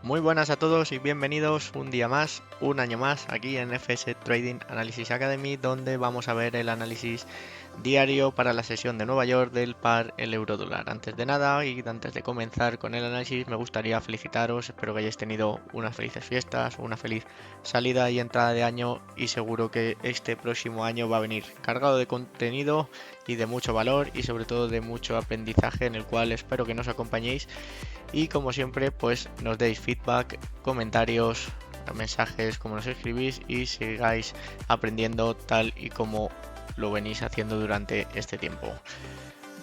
Muy buenas a todos y bienvenidos un día más, un año más, aquí en FS Trading Analysis Academy, donde vamos a ver el análisis diario para la sesión de Nueva York del par el euro dólar. Antes de nada y antes de comenzar con el análisis, me gustaría felicitaros, espero que hayáis tenido unas felices fiestas, una feliz salida y entrada de año y seguro que este próximo año va a venir cargado de contenido y de mucho valor y sobre todo de mucho aprendizaje en el cual espero que nos acompañéis y como siempre pues nos deis feedback, comentarios, mensajes, como nos escribís y sigáis aprendiendo tal y como lo venís haciendo durante este tiempo.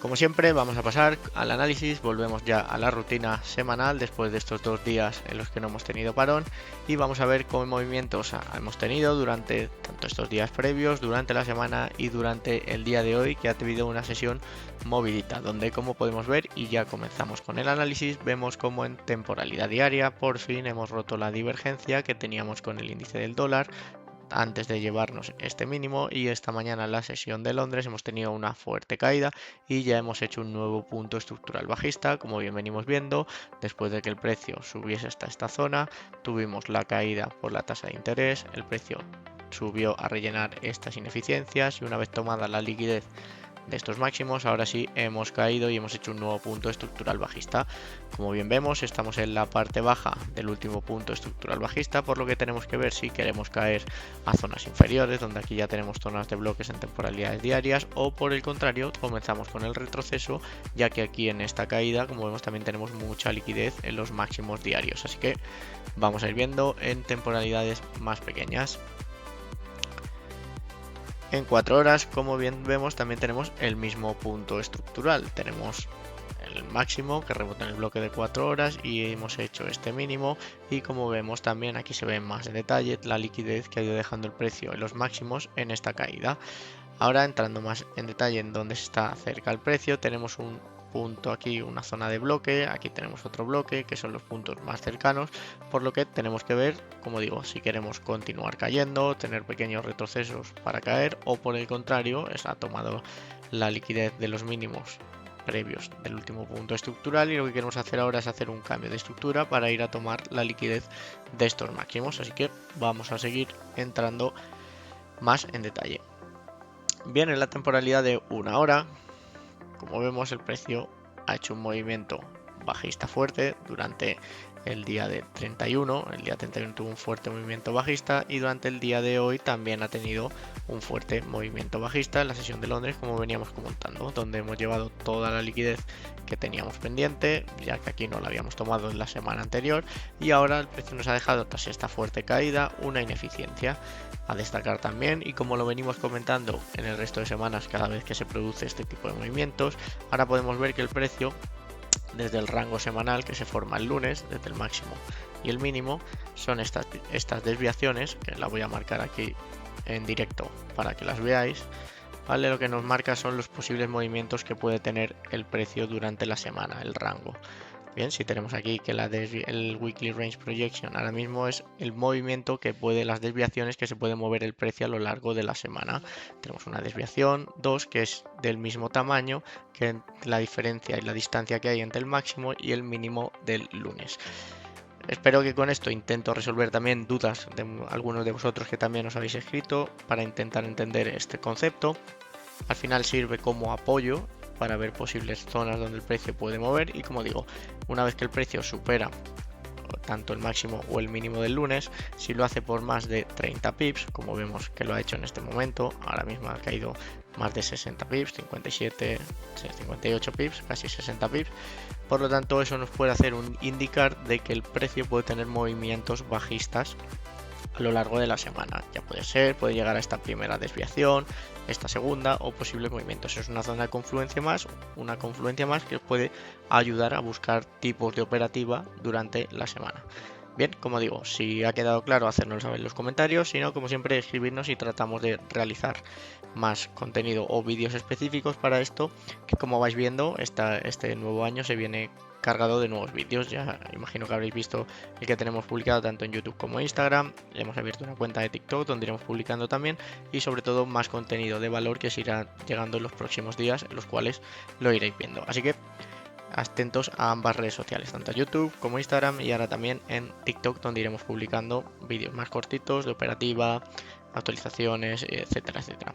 Como siempre vamos a pasar al análisis, volvemos ya a la rutina semanal después de estos 2 días en los que no hemos tenido parón y vamos a ver qué movimientos hemos tenido durante tanto estos días previos, durante la semana y durante el día de hoy, que ha tenido una sesión movidita, donde como podemos ver, y ya comenzamos con el análisis, vemos como en temporalidad diaria por fin hemos roto la divergencia que teníamos con el índice del dólar antes de llevarnos este mínimo, y esta mañana en la sesión de Londres hemos tenido una fuerte caída y ya hemos hecho un nuevo punto estructural bajista. Como bien venimos viendo, después de que el precio subiese hasta esta zona, tuvimos la caída por la tasa de interés, el precio subió a rellenar estas ineficiencias y una vez tomada la liquidez de estos máximos, ahora sí hemos caído y hemos hecho un nuevo punto estructural bajista. Como bien vemos, estamos en la parte baja del último punto estructural bajista, por lo que tenemos que ver si queremos caer a zonas inferiores, donde aquí ya tenemos zonas de bloques en temporalidades diarias, o por el contrario comenzamos con el retroceso, ya que aquí en esta caída, como vemos, también tenemos mucha liquidez en los máximos diarios, así que vamos a ir viendo en temporalidades más pequeñas. En 4 horas, como bien vemos, también tenemos el mismo punto estructural. Tenemos el máximo que rebota en el bloque de 4 horas y hemos hecho este mínimo, y como vemos también aquí se ve más en detalle la liquidez que ha ido dejando el precio en los máximos en esta caída. Ahora entrando más en detalle en donde está cerca el precio, tenemos un punto aquí, una zona de bloque, aquí tenemos otro bloque que son los puntos más cercanos, por lo que tenemos que ver, como digo, si queremos continuar cayendo, tener pequeños retrocesos para caer, o por el contrario, ha tomado la liquidez de los mínimos previos del último punto estructural y lo que queremos hacer ahora es hacer un cambio de estructura para ir a tomar la liquidez de estos máximos, así que vamos a seguir entrando más en detalle. Bien, en la temporalidad de 1 hora, como vemos, el precio ha hecho un movimiento bajista fuerte durante el día de 31. El día 31 tuvo un fuerte movimiento bajista y durante el día de hoy también ha tenido un fuerte movimiento bajista en la sesión de Londres, como veníamos comentando, donde hemos llevado toda la liquidez que teníamos pendiente, ya que aquí no la habíamos tomado en la semana anterior, y ahora el precio nos ha dejado, tras esta fuerte caída, una ineficiencia a destacar también. Y como lo venimos comentando en el resto de semanas cada vez que se produce este tipo de movimientos, ahora podemos ver que el precio, desde el rango semanal que se forma el lunes, desde el máximo y el mínimo, son estas desviaciones, que la voy a marcar aquí en directo para que las veáis, ¿vale? Lo que nos marca son los posibles movimientos que puede tener el precio durante la semana, el rango. Bien, si tenemos aquí que el Weekly Range Projection ahora mismo es el movimiento que puede, las desviaciones que se puede mover el precio a lo largo de la semana. Tenemos una desviación 2 que es del mismo tamaño que la diferencia y la distancia que hay entre el máximo y el mínimo del lunes. Espero que con esto intento resolver también dudas de algunos de vosotros que también os habéis escrito para intentar entender este concepto. Al final sirve como apoyo para ver posibles zonas donde el precio puede mover, y como digo, una vez que el precio supera tanto el máximo o el mínimo del lunes, si lo hace por más de 30 pips, como vemos que lo ha hecho en este momento, ahora mismo ha caído más de 60 pips, 57, 58 pips, casi 60 pips, por lo tanto eso nos puede hacer indicar de que el precio puede tener movimientos bajistas a lo largo de la semana. Ya puede llegar a esta primera desviación, esta segunda o posibles movimientos. Es una zona de confluencia más, que os puede ayudar a buscar tipos de operativa durante la semana. Bien, como digo, si ha quedado claro, hacérnoslo saber en los comentarios, si no, como siempre, escribirnos y tratamos de realizar más contenido o vídeos específicos para esto, que como vais viendo, este nuevo año se viene cargado de nuevos vídeos. Ya imagino que habréis visto el que tenemos publicado tanto en YouTube como en Instagram. Hemos abierto una cuenta de TikTok donde iremos publicando también, y sobre todo más contenido de valor que os irá llegando en los próximos días, en los cuales lo iréis viendo. Así que atentos a ambas redes sociales, tanto a YouTube como Instagram y ahora también en TikTok, donde iremos publicando vídeos más cortitos de operativa, actualizaciones, etcétera, etcétera.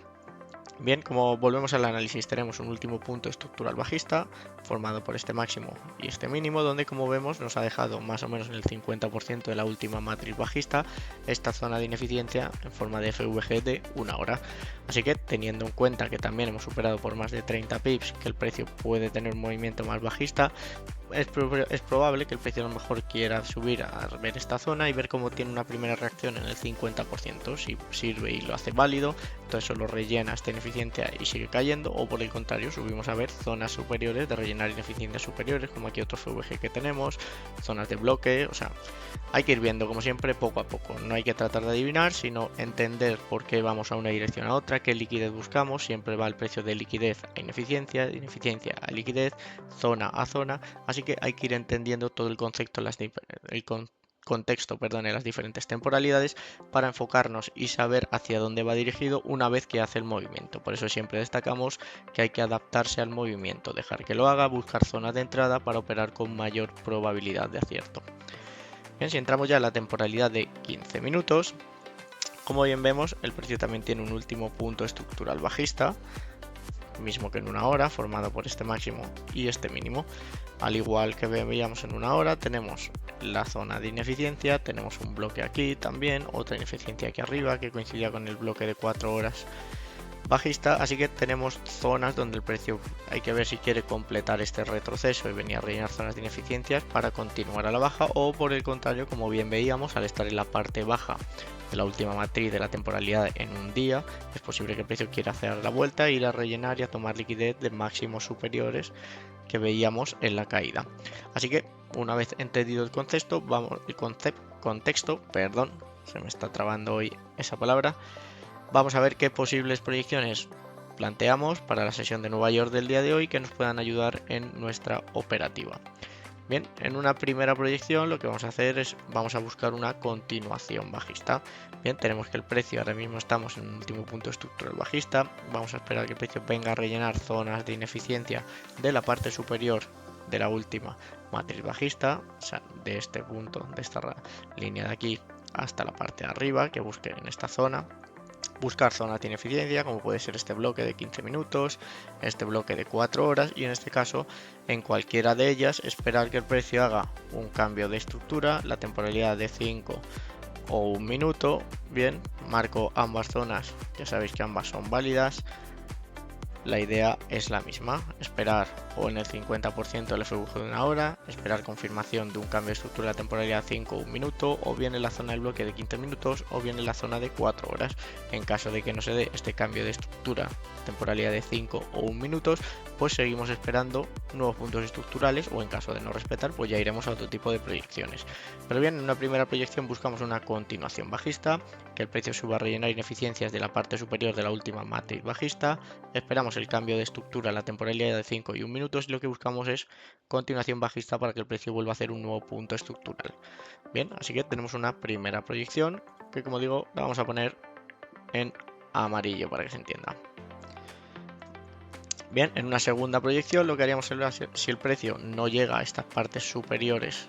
Bien, como volvemos al análisis, tenemos un último punto estructural bajista formado por este máximo y este mínimo, donde como vemos nos ha dejado más o menos en el 50% de la última matriz bajista esta zona de ineficiencia en forma de FVG de una hora. Así que teniendo en cuenta que también hemos superado por más de 30 pips que el precio puede tener un movimiento más bajista, es probable que el precio a lo mejor quiera subir a ver esta zona y ver cómo tiene una primera reacción en el 50%. Si sirve y lo hace válido, entonces solo rellena esta ineficiencia y sigue cayendo, o por el contrario subimos a ver zonas superiores de rellenar ineficiencias superiores, como aquí otro FVG que tenemos, zonas de bloque. O sea, hay que ir viendo como siempre poco a poco, no hay que tratar de adivinar, sino entender por qué vamos a una dirección a otra, qué liquidez buscamos. Siempre va el precio de liquidez a ineficiencia, de ineficiencia a liquidez, zona a zona, así que hay que ir entendiendo todo el concepto, contexto, en las diferentes temporalidades para enfocarnos y saber hacia dónde va dirigido una vez que hace el movimiento. Por eso siempre destacamos que hay que adaptarse al movimiento, dejar que lo haga, buscar zonas de entrada para operar con mayor probabilidad de acierto. Bien, si entramos ya en la temporalidad de 15 minutos, como bien vemos, el precio también tiene un último punto estructural bajista, mismo que en una hora, formado por este máximo y este mínimo. Al igual que veíamos en una hora, tenemos la zona de ineficiencia, tenemos un bloque aquí también, otra ineficiencia aquí arriba que coincidía con el bloque de 4 horas bajista, así que tenemos zonas donde el precio hay que ver si quiere completar este retroceso y venir a rellenar zonas de ineficiencias para continuar a la baja, o por el contrario, como bien veíamos, al estar en la parte baja de la última matriz de la temporalidad en un día, es posible que el precio quiera hacer la vuelta, ir a rellenar y a tomar liquidez de máximos superiores que veíamos en la caída. Así que una vez entendido el contexto, se me está trabando hoy esa palabra, vamos a ver qué posibles proyecciones planteamos para la sesión de Nueva York del día de hoy que nos puedan ayudar en nuestra operativa. Bien, en una primera proyección lo que vamos a hacer es vamos a buscar una continuación bajista. Bien, tenemos que el precio ahora mismo estamos en un último punto estructural bajista. Vamos a esperar que el precio venga a rellenar zonas de ineficiencia de la parte superior de la última matriz bajista, o sea, de este punto, de esta línea de aquí hasta la parte de arriba, que busque en esta zona. Buscar zonas de ineficiencia, como puede ser este bloque de 15 minutos, este bloque de 4 horas, y en este caso, en cualquiera de ellas, esperar que el precio haga un cambio de estructura, la temporalidad de 5 o 1 minuto. Bien, marco ambas zonas, ya sabéis que ambas son válidas. La idea es la misma, esperar o en el 50% del FVG de una hora, esperar confirmación de un cambio de estructura de la temporalidad 5 o 1 minuto, o bien en la zona del bloque de 15 minutos, o bien en la zona de 4 horas. En caso de que no se dé este cambio de estructura, temporalidad de 5 o 1 minutos, pues seguimos esperando nuevos puntos estructurales, o en caso de no respetar, pues ya iremos a otro tipo de proyecciones. Pero bien, en una primera proyección buscamos una continuación bajista, que el precio suba a rellenar ineficiencias de la parte superior de la última matriz bajista. Esperamos el cambio de estructura en la temporalidad de 5 y 1 minutos, y lo que buscamos es continuación bajista para que el precio vuelva a hacer un nuevo punto estructural. Bien, así que tenemos una primera proyección que, como digo, la vamos a poner en amarillo para que se entienda. Bien, en una segunda proyección lo que haríamos es, si el precio no llega a estas partes superiores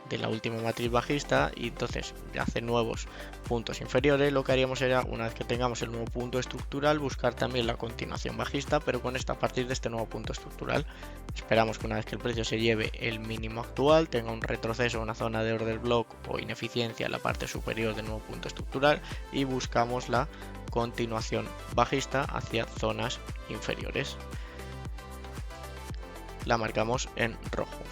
de la última matriz bajista y entonces hace nuevos puntos inferiores, lo que haríamos era, una vez que tengamos el nuevo punto estructural, buscar también la continuación bajista, pero con esta a partir de este nuevo punto estructural. Esperamos que una vez que el precio se lleve el mínimo actual, tenga un retroceso, una zona de order block o ineficiencia en la parte superior del nuevo punto estructural, y buscamos la continuación bajista hacia zonas inferiores. La marcamos en rojo.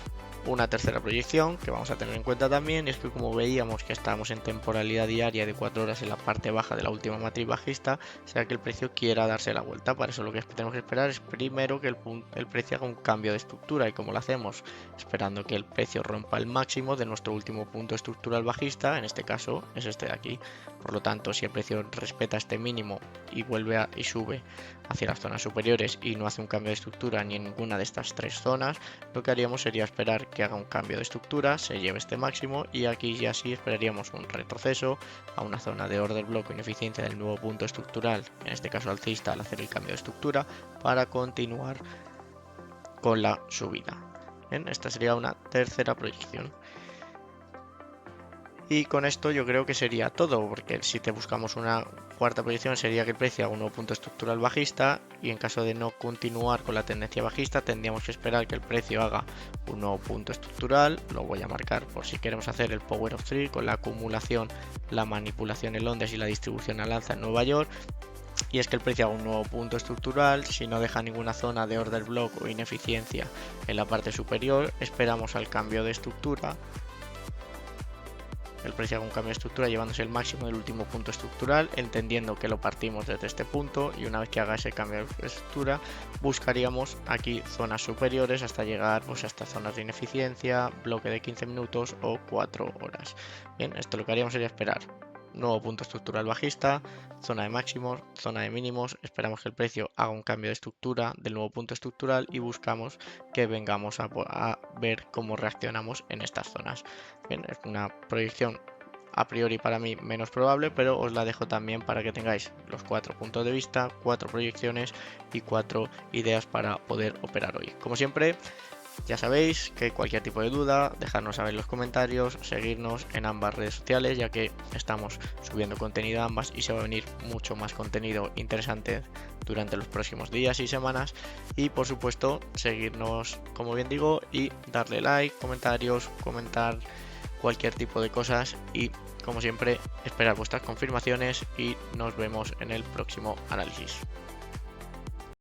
Una tercera proyección que vamos a tener en cuenta también es que, como veíamos que estamos en temporalidad diaria de 4 horas en la parte baja de la última matriz bajista, sea que el precio quiera darse la vuelta. Para eso lo que tenemos que esperar es primero que el precio haga un cambio de estructura, y como lo hacemos esperando que el precio rompa el máximo de nuestro último punto estructural bajista, en este caso es este de aquí. Por lo tanto, si el precio respeta este mínimo y vuelve y sube hacia las zonas superiores y no hace un cambio de estructura ni en ninguna de estas tres zonas, lo que haríamos sería esperar que haga un cambio de estructura, se lleve este máximo, y aquí ya sí esperaríamos un retroceso a una zona de order block o ineficiencia del nuevo punto estructural, en este caso alcista, al hacer el cambio de estructura, para continuar con la subida. Bien, esta sería una tercera proyección. Y con esto yo creo que sería todo, porque si te buscamos una cuarta proyección sería que el precio haga un nuevo punto estructural bajista, y en caso de no continuar con la tendencia bajista tendríamos que esperar que el precio haga un nuevo punto estructural. Lo voy a marcar por si queremos hacer el Power of Three con la acumulación, la manipulación en Londres y la distribución al alza en Nueva York. Y es que el precio haga un nuevo punto estructural, si no deja ninguna zona de order block o ineficiencia en la parte superior, esperamos al cambio de estructura. El precio haga un cambio de estructura llevándose el máximo del último punto estructural, entendiendo que lo partimos desde este punto, y una vez que haga ese cambio de estructura buscaríamos aquí zonas superiores hasta llegar pues hasta zonas de ineficiencia, bloque de 15 minutos o 4 horas. Bien, esto lo que haríamos sería esperar nuevo punto estructural bajista, zona de máximos, zona de mínimos, esperamos que el precio haga un cambio de estructura del nuevo punto estructural y buscamos que vengamos a ver cómo reaccionamos en estas zonas. Bien, es una proyección a priori para mí menos probable, pero os la dejo también para que tengáis los 4 puntos de vista, 4 proyecciones y 4 ideas para poder operar hoy. Como siempre, ya sabéis que cualquier tipo de duda, dejadnos saber en los comentarios, seguirnos en ambas redes sociales, ya que estamos subiendo contenido a ambas y se va a venir mucho más contenido interesante durante los próximos días y semanas. Y por supuesto, seguirnos, como bien digo, y darle like, comentarios, comentar cualquier tipo de cosas, y como siempre esperar vuestras confirmaciones y nos vemos en el próximo análisis.